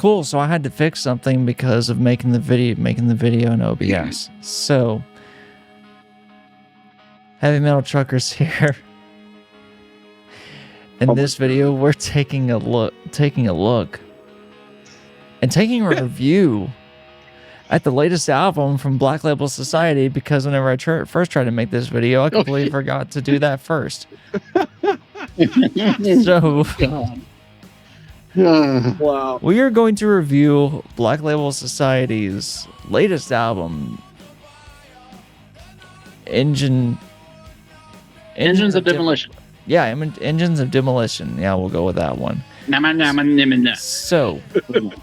Cool. So I had to fix something because of making the video in OBS. So Heavy Metal Truckers here. In this video, we're taking a look and taking a review at the latest album from Black Label Society, because whenever I first tried to make this video, I completely forgot to do that first. So, wow. We are going to review Black Label Society's latest album, Engines of Demolition. Yeah, Engines of Demolition. Yeah, we'll go with that one. So,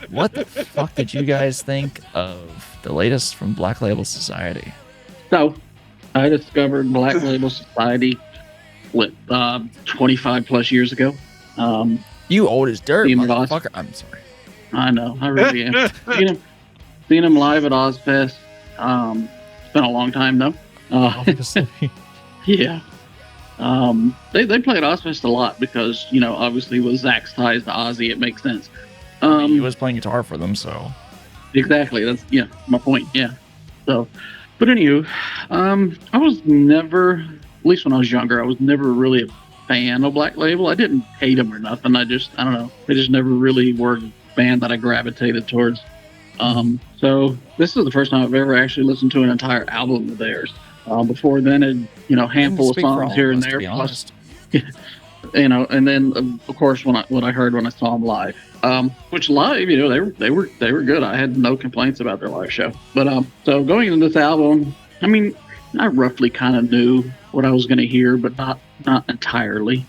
what the fuck did you guys think of the latest from Black Label Society? So, I discovered Black Label Society 25 plus years ago. You old as dirt, motherfucker. I'm sorry. I know, I really am. Seen him live at Ozfest. It's been a long time though. Obviously. Yeah. They played Ozfest a lot because, obviously with Zach's ties to Ozzy, it makes sense. He was playing guitar for them, so. Exactly. That's, my point. Yeah. So, but anywho, I was never, at least when I was younger, I was never really a fan of Black Label. I didn't hate them or nothing. I don't know. They just never really were a band that I gravitated towards. So this is the first time I've ever actually listened to an entire album of theirs. Before then, a handful of songs here and there. Plus, and then of course what I heard when I saw them live, which live, they were good. I had no complaints about their live show. But so going into this album, I mean, I roughly kind of knew what I was going to hear, but not entirely.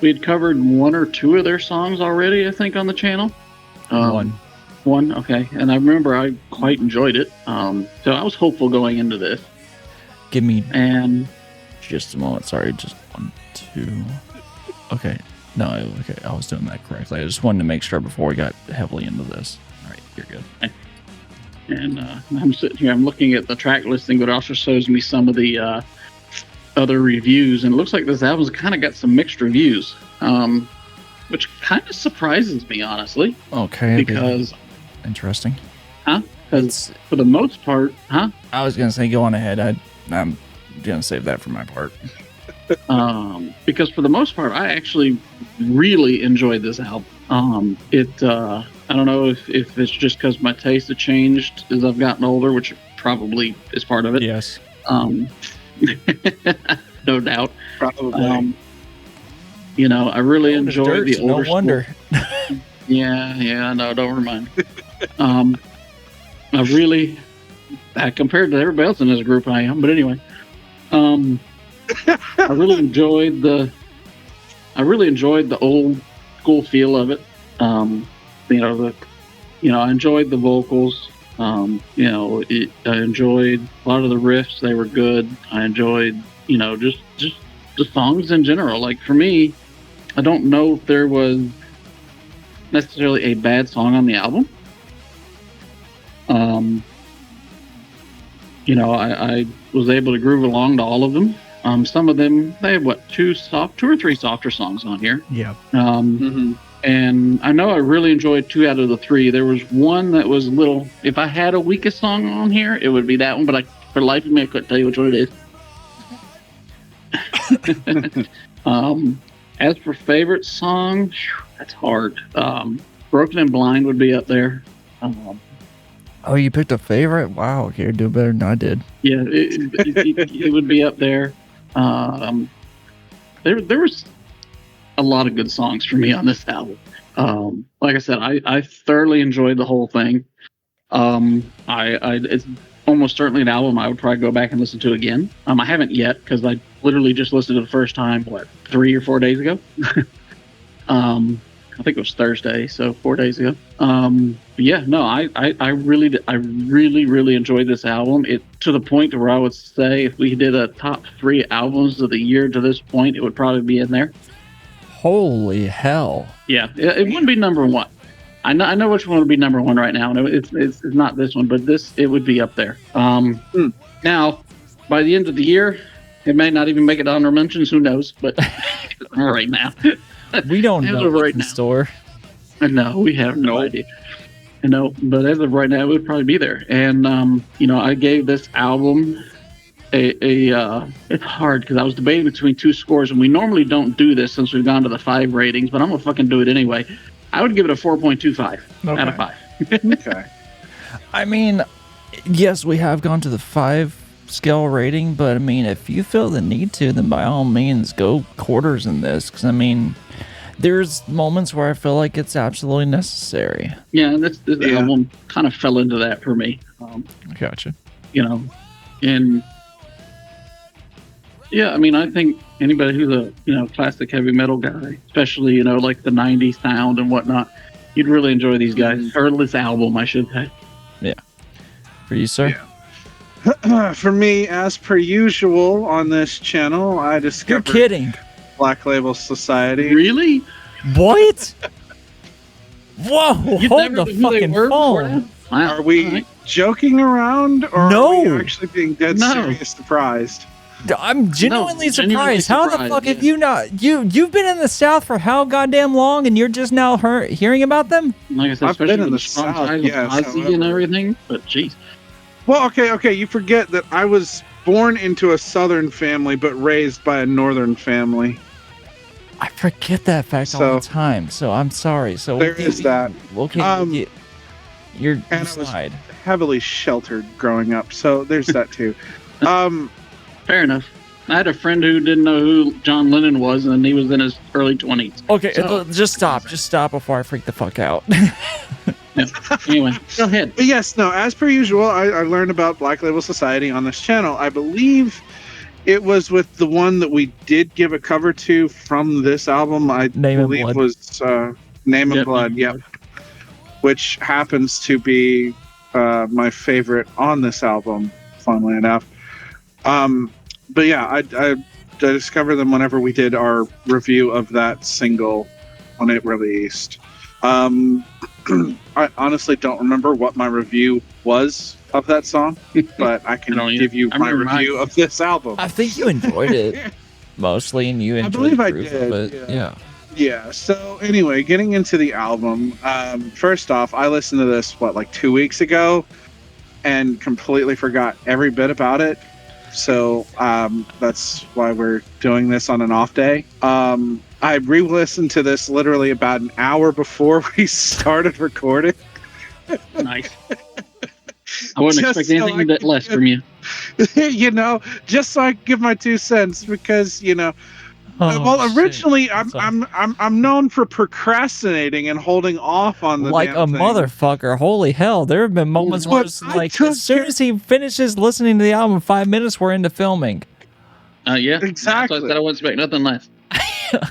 We had covered one or two of their songs already, I think, on the channel. One, okay. And I remember I quite enjoyed it. So I was hopeful going into this. Give me and just a moment. Sorry, just 1, 2. Okay. No, okay. I was doing that correctly. I just wanted to make sure before we got heavily into this. All right, you're good. And I'm sitting here, I'm looking at the track listing, but it also shows me some of the other reviews, and it looks like this album's kind of got some mixed reviews, which kind of surprises me, honestly. Okay. Because interesting. Huh? Because for the most part, huh? I was gonna say go on ahead. I'm gonna save that for my part. Because for the most part, I actually really enjoyed this album. I don't know if it's just because my taste has changed as I've gotten older, which probably is part of it. Yes. No doubt. Probably. I really enjoyed the older. No wonder. Yeah. No, don't remind me. I really, compared to everybody else in this group, I am. But anyway, I really enjoyed the old school feel of it. I enjoyed the vocals. I enjoyed a lot of the riffs. They were good. I enjoyed, just the songs in general. Like for me, I don't know if there was necessarily a bad song on the album. I was able to groove along to all of them. Some of them, they have two or three softer songs on here. Yeah. And I know I really enjoyed 2 out of the 3. There was one that was a little, if I had a weakest song on here, it would be that one, but for the life of me, I couldn't tell you which one it is. As for favorite song, that's hard. Broken and Blind would be up there. Oh, you picked a favorite? Wow, okay, you're doing better than I did. Yeah, it would be up there. There was a lot of good songs for me on this album. Like I said, I thoroughly enjoyed the whole thing. It's almost certainly an album I would probably go back and listen to again. I haven't yet because I literally just listened to the first time 3 or 4 days ago. I think it was Thursday, so 4 days ago. I really enjoyed this album. It to the point where I would say if we did a top 3 albums of the year to this point, it would probably be in there. Holy hell! Yeah, it wouldn't be number 1. I know which one would be number 1 right now. And it's not this one, but it would be up there. Now, by the end of the year, it may not even make it honorable mentions. Who knows? But right now. We don't know what's in store. No, we have no idea. But as of right now, it would probably be there. And I gave this album it's hard because I was debating between two scores, and we normally don't do this since we've gone to the 5 ratings, but I'm gonna fucking do it anyway. I would give it a 4.25 out of 5. Okay. I mean, yes, we have gone to the 5 scale rating, but I mean, if you feel the need to, then by all means go quarters in this, because I mean, there's moments where I feel like it's absolutely necessary. Yeah, this album kind of fell into that for me. Gotcha. And yeah, I mean, I think anybody who's a classic heavy metal guy, especially like the '90s sound and whatnot, you'd really enjoy these guys or this album, I should say. Yeah. For you, sir? Yeah. For me, as per usual on this channel, I discovered. You're kidding. Black Label Society. Really? What? Whoa! Hold the fucking phone. Wow. Are we joking around, or are we actually being dead serious surprised? I'm genuinely surprised. How the fuck have you not? You've been in the South for how goddamn long, and you're just now hearing about them? Like I said, I've been in the South, and everything. But jeez. Well, okay. You forget that I was born into a Southern family, but raised by a Northern family. I forget that fact all the time. So I'm sorry. So there is that. Okay. You're and I was heavily sheltered growing up, so there's that too. Fair enough. I had a friend who didn't know who John Lennon was, and he was in his early 20s. Okay, so, just stop before I freak the fuck out. Yeah. Anyway, go ahead. But yes, no, as per usual, I learned about Black Label Society on this channel. I believe it was with the one that we did give a cover to from this album. I believe was Name and Blood. Yep. Which happens to be my favorite on this album, funnily enough. But yeah, I discovered them whenever we did our review of that single when it released. I honestly don't remember what my review was of that song, but I can give you my review of this album. I think you enjoyed it mostly, and you enjoyed it. I believe I did. But yeah. Yeah, so anyway, getting into the album, first off, I listened to this, like 2 weeks ago, and completely forgot every bit about it. So that's why we're doing this on an off day. I re-listened to this literally about an hour before we started recording. Nice. I wouldn't expect anything less from you. Just so I can give my 2 cents, because originally I'm known for procrastinating and holding off on the like damn a thing. Motherfucker. Holy hell! There have been moments where it's like as soon as he finishes listening to the album, 5 minutes we're into filming. Yeah, exactly. I wouldn't expect nothing less.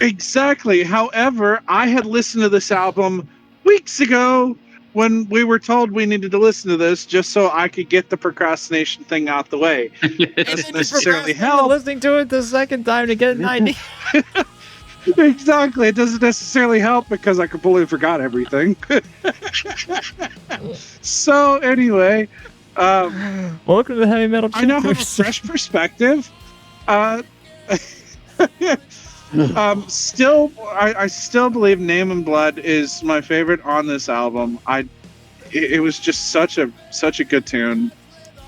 Exactly. However, I had listened to this album weeks ago when we were told we needed to listen to this, just so I could get the procrastination thing out the way. It doesn't necessarily help. Listening to it the second time to get an idea. Exactly. It doesn't necessarily help because I completely forgot everything. So anyway, welcome to the Heavy Metal Chapters. I now have a fresh perspective. I still believe Name and Blood is my favorite on this album. It was just such a good tune.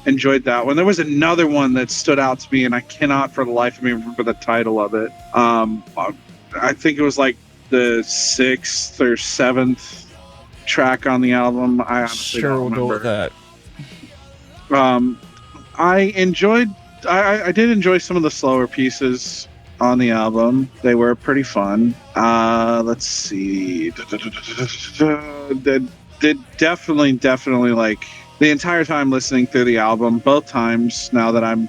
Enjoyed that one. There was another one that stood out to me, and I cannot for the life of me remember the title of it. I think it was like the 6th or 7th track on the album. I honestly don't remember. We'll go with that. I did enjoy some of the slower pieces on the album. They were pretty fun. Let's see. Did definitely like the entire time listening through the album, both times now that I've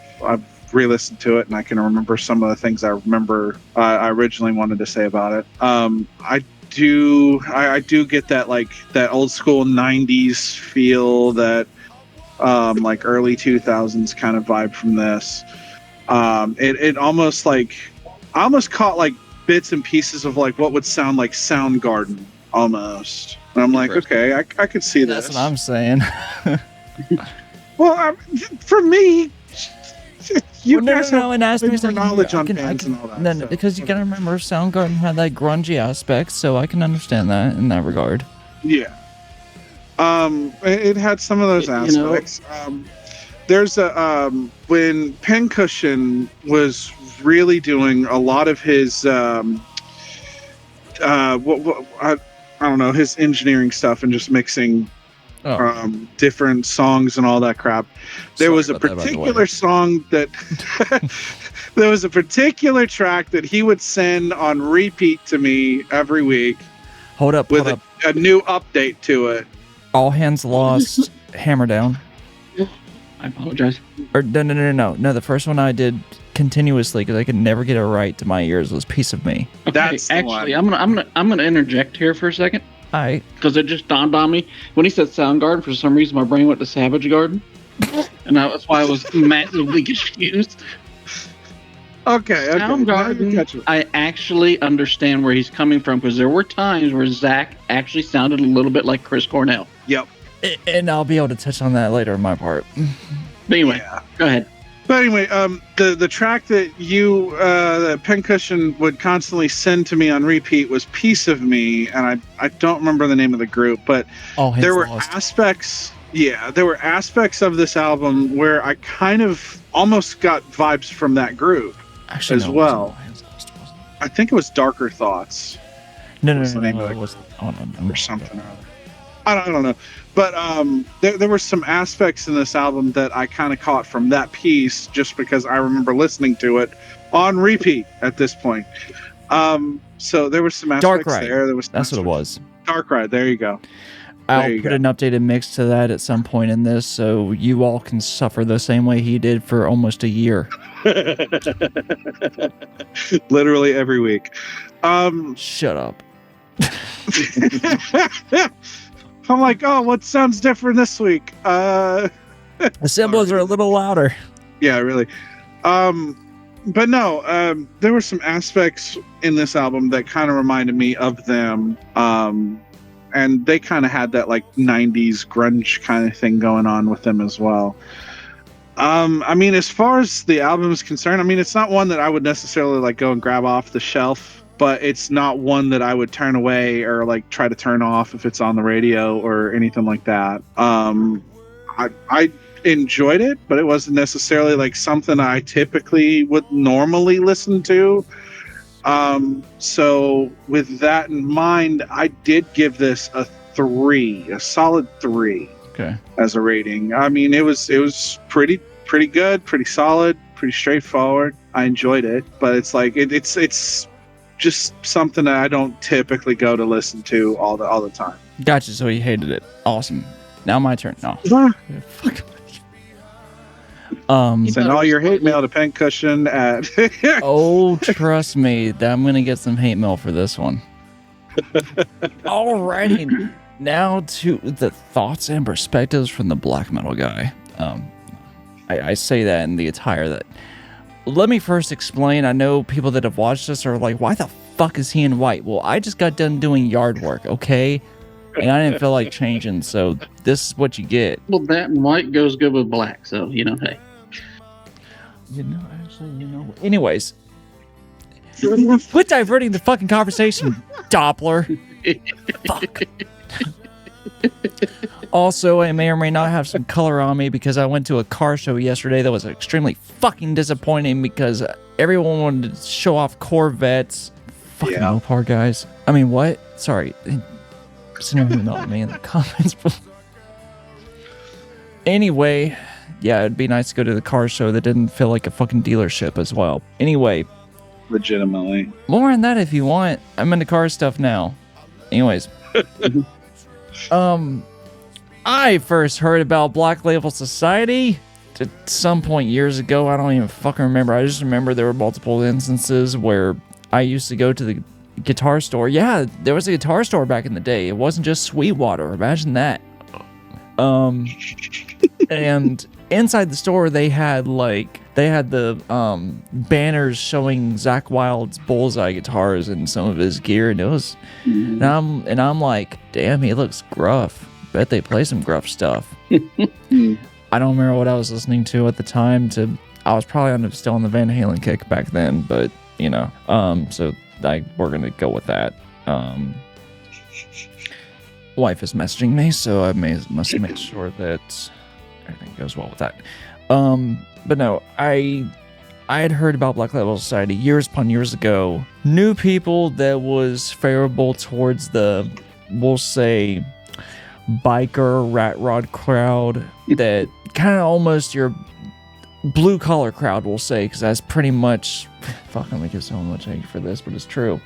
re-listened to it and I can remember some of the things I remember I originally wanted to say about it. I do get that like that old school 90s feel, that like early 2000s kind of vibe from this. It almost like I almost caught like bits and pieces of like what would sound like Soundgarden almost. And I'm like, okay, I could see this. That's what I'm saying. Well, for me, You no, guys no, have and ask me more something. knowledge on bands and all that. No, stuff. because you gotta remember, Soundgarden had that grungy aspect, so I can understand that in that regard. Yeah. It had some of those aspects. There's a when Pincushion was really doing a lot of his I don't know, his engineering stuff and just mixing different songs and all that crap. There was a particular song that there was a particular track that he would send on repeat to me every week. Hold up, with a new update to it. All Hands Lost, Hammer Down. I apologize. Or no. The first one I did continuously because I could never get it right to my ears was Piece of Me. Okay, That's actually, I'm gonna interject here for a second. Alright. Because it just dawned on me when he said Soundgarden. For some reason, my brain went to Savage Garden, and that's why I was massively confused. Okay. Soundgarden, I actually understand where he's coming from because there were times where Zach actually sounded a little bit like Chris Cornell. Yep. And I'll be able to touch on that later in my part. But anyway, Go ahead. But anyway, the track that that Pincushion would constantly send to me on repeat was "Piece of Me," and I don't remember the name of the group, but there were aspects. Yeah, there were aspects of this album where I kind of almost got vibes from that group as well. I think it was Darker Thoughts. No, it was or something. I don't know. But there were some aspects in this album that I kind of caught from that piece just because I remember listening to it on repeat at this point. So there were some aspects there. That's what it was. Dark Ride. There you go. I'll put an updated mix to that at some point in this so you all can suffer the same way he did for almost a year. Literally every week. Shut up. I'm like, oh, what sounds different this week? The cymbals are a little louder. Yeah, really. But no, there were some aspects in this album that kind of reminded me of them. And they kind of had that like 90s grunge kind of thing going on with them as well. I mean, as far as the album is concerned, I mean, it's not one that I would necessarily like go and grab off the shelf. But it's not one that I would turn away or like try to turn off if it's on the radio or anything like that. I enjoyed it, but it wasn't necessarily like something I typically would normally listen to. So with that in mind, I did give this a solid 3. Okay. As a rating. I mean, it was pretty good, pretty solid, pretty straightforward. I enjoyed it, but it's like it's just something that I don't typically go to listen to all the time. Gotcha. So he hated it. Awesome. Now my turn. No. Fuck. Send all your hate mail to Pincushion at. Oh, trust me, I'm gonna get some hate mail for this one. Alrighty, now to the thoughts and perspectives from the black metal guy. I say that in the attire that. Let me first explain. I know people that have watched this are like, why the fuck is he in white? Well, I just got done doing yard work, okay? And I didn't feel like changing, so this is what you get. Well, that and white goes good with black, so, hey. Anyways. Quit diverting the fucking conversation, Doppler. Fuck. Also, I may or may not have some color on me because I went to a car show yesterday that was extremely fucking disappointing because everyone wanted to show off Corvettes. Fucking Mopar guys. I mean, what? Sorry. Send me in the comments. Anyway, yeah, it'd be nice to go to the car show that didn't feel like a fucking dealership as well. Anyway. Legitimately. More on that if you want. I'm into car stuff now. Anyways. I first heard about Black Label Society at some point years ago. I don't even fucking remember. I just remember there were multiple instances where I used to go to the guitar store. Yeah, there was a guitar store back in the day. It wasn't just Sweetwater. Imagine that. And inside the store they had the banners showing Zakk Wylde's Bullseye guitars and some of his gear, and it was and I'm like, damn, he looks gruff. Bet they play some gruff stuff. I don't remember what I was listening to at the time. I was probably still on the Van Halen kick back then, but so we're gonna go with that. Wife is messaging me, so I must make sure that everything goes well with that. But no, I had heard about Black Label Society years upon years ago. Knew people that was favorable towards the, we'll say, biker rat rod crowd, that kind of almost your blue collar crowd, we'll say, because that's pretty much, fuck, I'm gonna give so much hate for this, but it's true.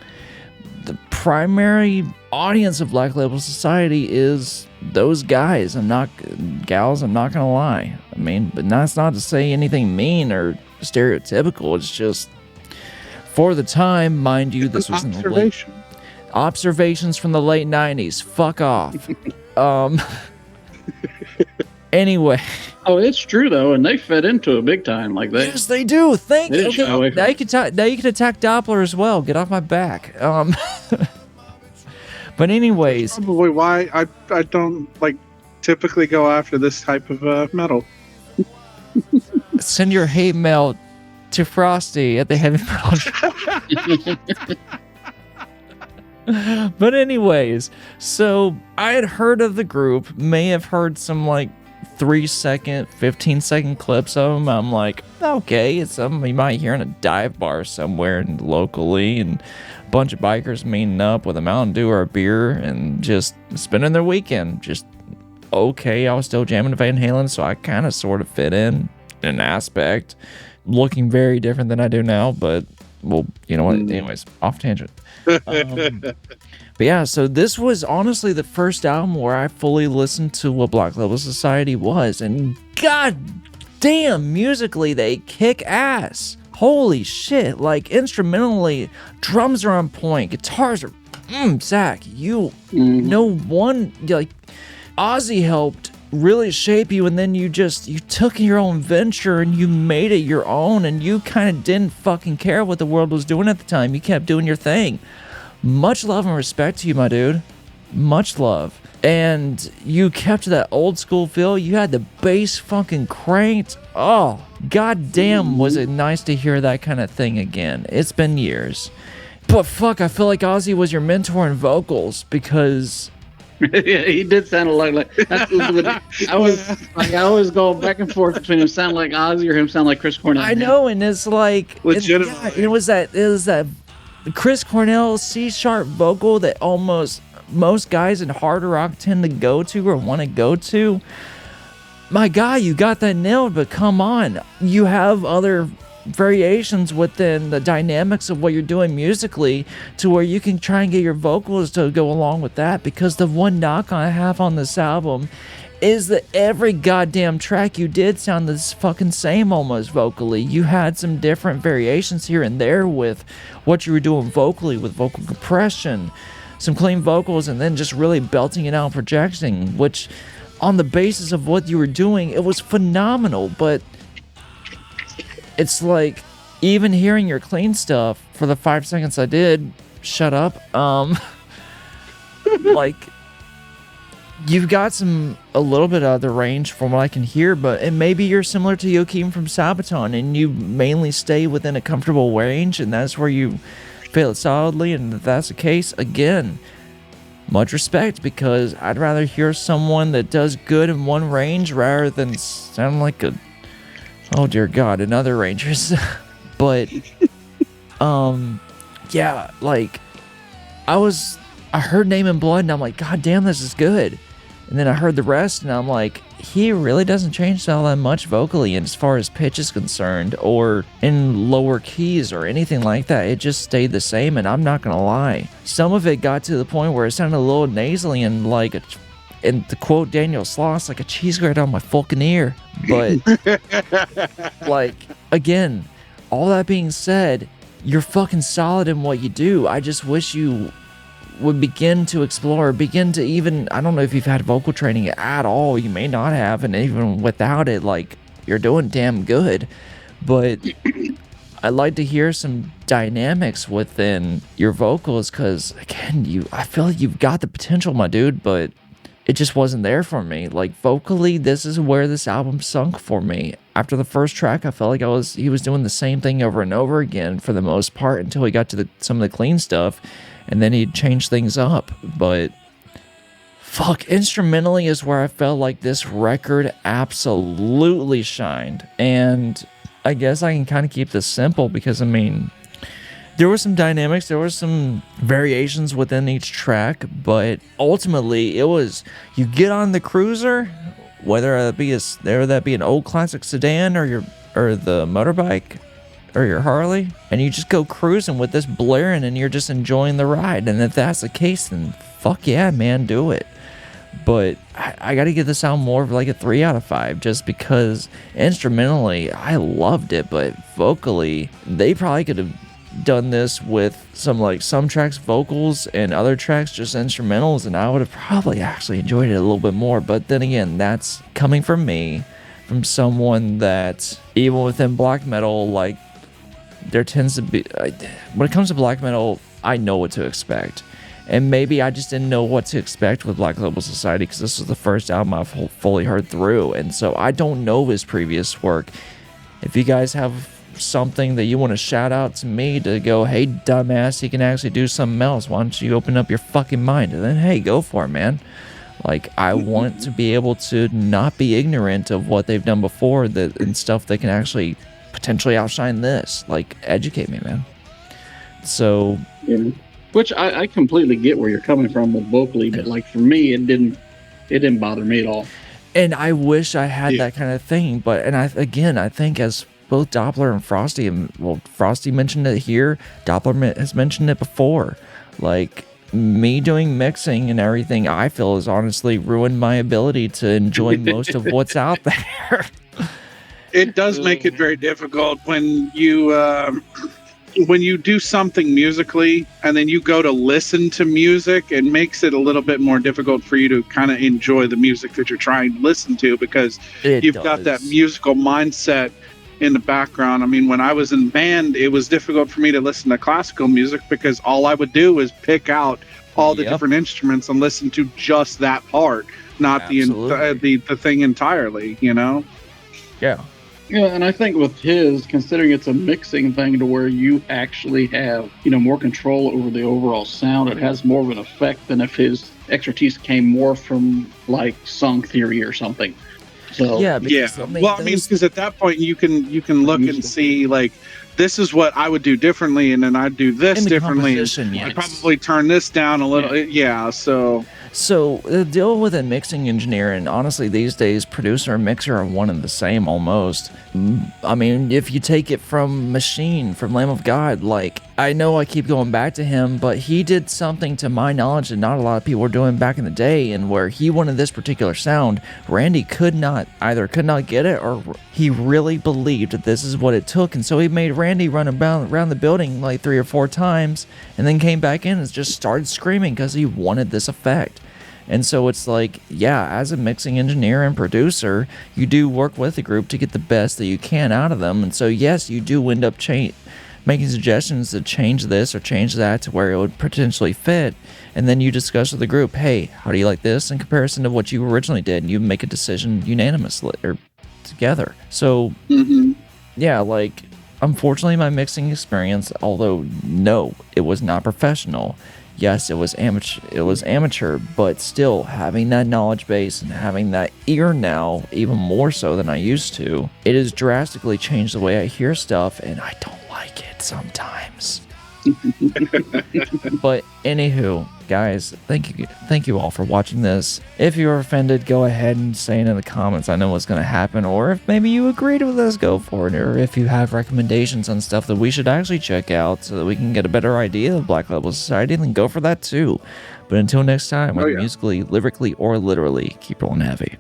The primary audience of Black Label Society is those guys. Gals, I'm not gonna lie. I mean, but that's not to say anything mean or stereotypical. It's just, for the time, mind you, this was observation. Observations from the late 90s. Fuck off. Anyway. Oh, it's true though, and they fed into it big time. Like that. Yes, they do. Thank you. Okay. Now you can attack Doppler as well. Get off my back. But anyways, that's probably why I don't typically go after this type of metal. Send your hate mail to Frosty at the Heavy Metal. But anyways, so I had heard of the group, may have heard some 3-second, 15-second clips of them. I'm like, okay, it's something you might hear in a dive bar somewhere locally, and a bunch of bikers meeting up with a Mountain Dew or a beer and just spending their weekend. Just okay, I was still jamming to Van Halen, so I kind of sort of fit in an aspect, looking very different than I do now, but well, you know what? Anyways, off tangent. But yeah, so this was honestly the first album where I fully listened to what Black Label Society was, and god damn, musically they kick ass. Holy shit, instrumentally, drums are on point, guitars are Zach, you know, Ozzy helped really shape you, and then you took your own venture and you made it your own, and you kind of didn't fucking care what the world was doing at the time. You kept doing your thing. Much love and respect to you, my dude. Much love. And you kept that old school feel. You had the bass fucking cranked. Oh, goddamn, was it nice to hear that kind of thing again. It's been years. But fuck, I feel like Ozzy was your mentor in vocals, because yeah, he did sound a lot like. I was going back and forth between him sound like Ozzy or him sound like Chris Cornell. I know, and it's legitimately. It was that Chris Cornell C-sharp vocal that almost most guys in hard rock tend to go to or want to go to. My guy, you got that nailed, but come on, you have other variations within the dynamics of what you're doing musically to where you can try and get your vocals to go along with that, because the one knock I have on this album is that every goddamn track you did sound the fucking same almost vocally. You had some different variations here and there with what you were doing vocally, with vocal compression, some clean vocals, and then just really belting it out and projecting, which on the basis of what you were doing, it was phenomenal. But it's even hearing your clean stuff for the 5 seconds I did, shut up, you've got a little bit of the range from what I can hear, and maybe you're similar to Joachim from Sabaton, and you mainly stay within a comfortable range, and that's where you feel it solidly. And if that's the case, again, much respect, because I'd rather hear someone that does good in one range rather than sound like oh dear God, another Rangers. But yeah, I heard Name and Blood, and I'm like, god damn, this is good. And then I heard the rest, and I'm like, he really doesn't change all that much vocally, and as far as pitch is concerned, or in lower keys or anything like that. It just stayed the same, and I'm not gonna lie, some of it got to the point where it sounded a little nasally and and to quote Daniel Sloss, like a cheese grater on my fucking ear. But again, all that being said, you're fucking solid in what you do. I just wish you would begin to explore, begin to even, I don't know if you've had vocal training at all, you may not have, and even without it, you're doing damn good. But I'd like to hear some dynamics within your vocals, because again, I feel like you've got the potential, my dude, but it just wasn't there for me. Like vocally, this is where this album sunk for me. After the first track, I felt like he was doing the same thing over and over again for the most part until he got to some of the clean stuff, and then he'd change things up. But fuck, instrumentally is where I felt like this record absolutely shined. And I guess I can kind of keep this simple because, I mean, there were some dynamics, there were some variations within each track, but ultimately it was, you get on the cruiser, whether that be an old classic sedan or the motorbike or your Harley, and you just go cruising with this blaring and you're just enjoying the ride. And if that's the case, then fuck yeah, man, do it. But I got to give this album more of like a 3 out of 5, just because instrumentally I loved it, but vocally they probably could have done this with some tracks vocals and other tracks just instrumentals, and I would have probably actually enjoyed it a little bit more. But then again, that's coming from me, from someone that even within black metal, like, there tends to be, when it comes to black metal, I know what to expect. And maybe I just didn't know what to expect with Black Label Society because this was the first album I've fully heard through, and so I don't know his previous work. If you guys have something that you want to shout out to me to go, hey dumbass, he can actually do something else, why don't you open up your fucking mind? And then hey, go for it, man. Like, I want to be able to not be ignorant of what they've done before and stuff that can actually potentially outshine this. Like, educate me, man. So yeah. Which I completely get where you're coming from with vocally, but like for me, it didn't bother me at all. And I wish I had that kind of thing, but I think as both Doppler and Frosty, Frosty mentioned it here, Doppler has mentioned it before, like, me doing mixing and everything, I feel has honestly ruined my ability to enjoy most of what's out there. It does make it very difficult when you do something musically and then you go to listen to music. It makes it a little bit more difficult for you to kind of enjoy the music that you're trying to listen to, because you've got that musical mindset in the background. I mean, when I was in band, it was difficult for me to listen to classical music because all I would do is pick out all the different instruments and listen to just that part, not the thing entirely, you know? Yeah. Yeah, and I think with his, considering it's a mixing thing to where you actually have, more control over the overall sound, it has more of an effect than if his expertise came more from like song theory or something. So yeah. Well, I mean, because at that point you can look and see, like, this is what I would do differently, and then I'd do this differently. I'd probably turn this down a little. Yeah. So the deal with a mixing engineer, and honestly these days producer and mixer are one and the same almost. I mean, if you take it from Machine, from Lamb of God, like, I know I keep going back to him, but he did something to my knowledge that not a lot of people were doing back in the day, and where he wanted this particular sound, Randy could not get it, or he really believed that this is what it took, and so he made Randy run around the building like 3 or 4 times, and then came back in and just started screaming because he wanted this effect. And so it's like, yeah, as a mixing engineer and producer, you do work with a group to get the best that you can out of them. And so, yes, you do end up making suggestions to change this or change that to where it would potentially fit. And then you discuss with the group, hey, how do you like this in comparison to what you originally did? And you make a decision unanimously or together. So, yeah, like, unfortunately, my mixing experience, although no, it was not professional. Yes, it was amateur, but still having that knowledge base and having that ear now, even more so than I used to, it has drastically changed the way I hear stuff, and I don't like it sometimes. But anywho, guys, thank you all for watching this. If you were offended, go ahead and say it in the comments. I know what's going to happen, or if maybe you agreed with us, go for it. Or if you have recommendations on stuff that we should actually check out so that we can get a better idea of Black Label Society, then go for that too. But until next time, whether musically, lyrically, or literally, keep rolling heavy.